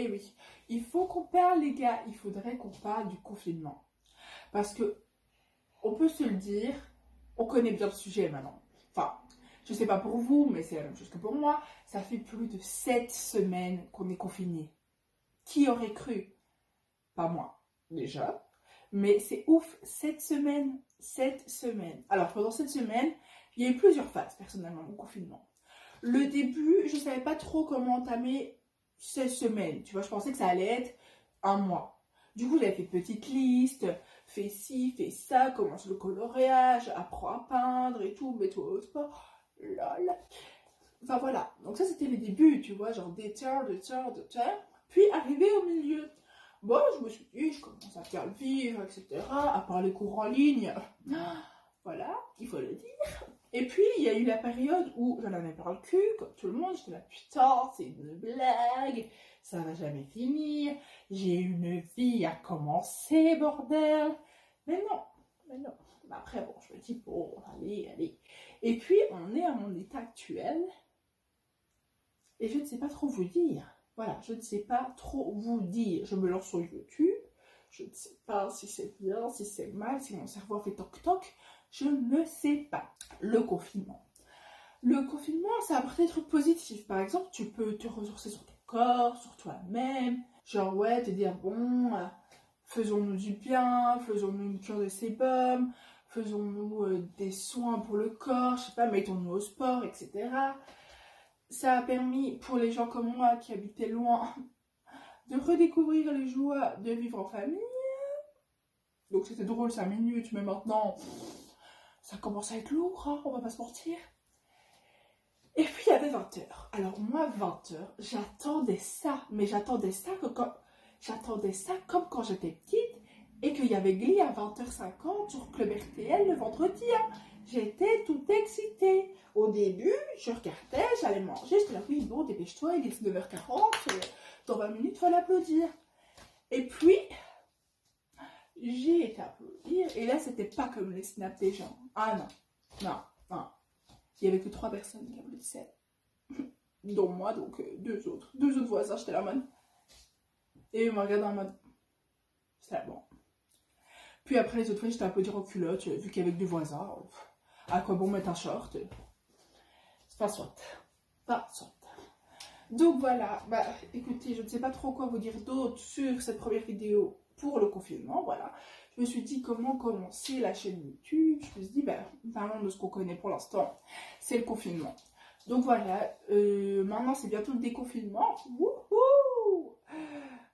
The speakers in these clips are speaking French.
Eh oui, il faut qu'on parle, les gars. Il faudrait qu'on parle du confinement. Parce que, on peut se le dire, on connaît bien le sujet maintenant. Enfin, je sais pas pour vous, mais c'est la même chose que pour moi. Ça fait plus de 7 semaines qu'on est confinés. Qui aurait cru? Pas moi, déjà. Mais c'est ouf, 7 semaines. 7 semaines. Alors, pendant cette semaine, il y a eu plusieurs phases, personnellement, au confinement. Le début, je savais pas trop comment entamer ces semaines. Tu vois, je pensais que ça allait être un mois. Du coup, j'avais fait une petite liste, fais ci, fais ça, commence le coloriage, apprends à peindre et tout, mets-toi au sport. Lol. Enfin voilà, donc ça c'était les débuts, tu vois, genre déter. Puis arrivé au milieu, bon, je me suis dit, je commence à faire le vivre, etc., à parler cours en ligne. Voilà, il faut le dire. Et puis, il y a eu la période où j'en avais pas le cul, comme tout le monde, j'étais là, putain, c'est une blague, ça va jamais finir, j'ai une vie à commencer, bordel. Mais non, mais non. Mais après, bon, je me dis, bon, allez, allez. Et puis, on est à mon état actuel, et je ne sais pas trop vous dire. Voilà, je ne sais pas trop vous dire. Je me lance sur YouTube, je ne sais pas si c'est bien, si c'est mal, si mon cerveau fait toc-toc, je ne sais pas. Le confinement. Le confinement, ça apporte des trucs positifs. Par exemple, tu peux te ressourcer sur ton corps, sur toi-même. Genre, ouais, te dire, bon, faisons-nous du bien, faisons-nous une cure de sébum, faisons-nous des soins pour le corps, je sais pas, mettons-nous au sport, etc. Ça a permis, pour les gens comme moi qui habitaient loin, de redécouvrir les joies de vivre en famille. Donc c'était drôle 5 minutes, mais maintenant, ça commence à être lourd, hein, on va pas se mentir. Et puis il y avait 20 heures. Alors moi, 20 heures, j'attendais ça. Mais j'attendais ça comme quand j'étais petite et qu'il y avait Glee à 20h50 sur Club RTL le vendredi. Hein. J'étais toute excitée. Au début, je regardais, j'allais manger, j'étais là, oui, bon, dépêche-toi, il est 9h40, dans 20 minutes, il faut l'applaudir. Et puis, j'ai été applaudir, et là, c'était pas comme les snaps des gens. Ah non, non, non. Il y avait que 3 personnes qui applaudissaient. Dont moi, donc deux autres voisins, j'étais là en mode. Et ils m'ont regardé en mode. C'est bon. Puis après, les autres fois, j'étais un peu dire en culotte, vu qu'il y avait que des voisins. À quoi bon mettre un short? Pas soit. Pas soit. Donc voilà, bah écoutez, je ne sais pas trop quoi vous dire d'autre sur cette première vidéo pour le confinement, voilà. Je me suis dit comment commencer la chaîne YouTube, je me suis dit, bah, parlons de ce qu'on connaît pour l'instant, c'est le confinement. Donc voilà, maintenant c'est bientôt le déconfinement. Wouhou!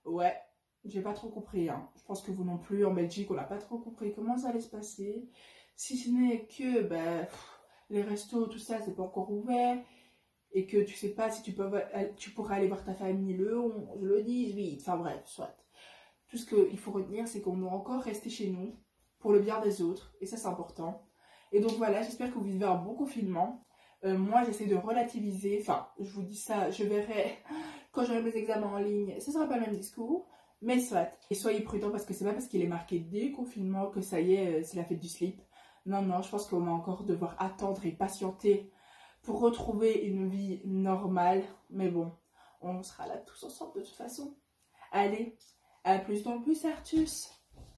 Ouais, j'ai pas trop compris, hein. Je pense que vous non plus, en Belgique, on n'a pas trop compris comment ça allait se passer. Si ce n'est que, bah, les restos, tout ça, c'est pas encore ouvert. Et que tu sais pas si tu pourras aller voir ta famille le 11, le 18, enfin bref, soit. Tout ce qu'il faut retenir, c'est qu'on doit encore rester chez nous pour le bien des autres, et ça c'est important. Et donc voilà, j'espère que vous vivez un bon confinement. Moi j'essaie de relativiser, enfin je vous dis ça, je verrai quand j'aurai mes examens en ligne, ce sera pas le même discours, mais soit. Et soyez prudents parce que c'est pas parce qu'il est marqué déconfinement que ça y est, c'est la fête du slip. Non, non, je pense qu'on va encore devoir attendre et patienter pour retrouver une vie normale. Mais bon, on sera là tous ensemble de toute façon. Allez, à plus dans le bus, Artus.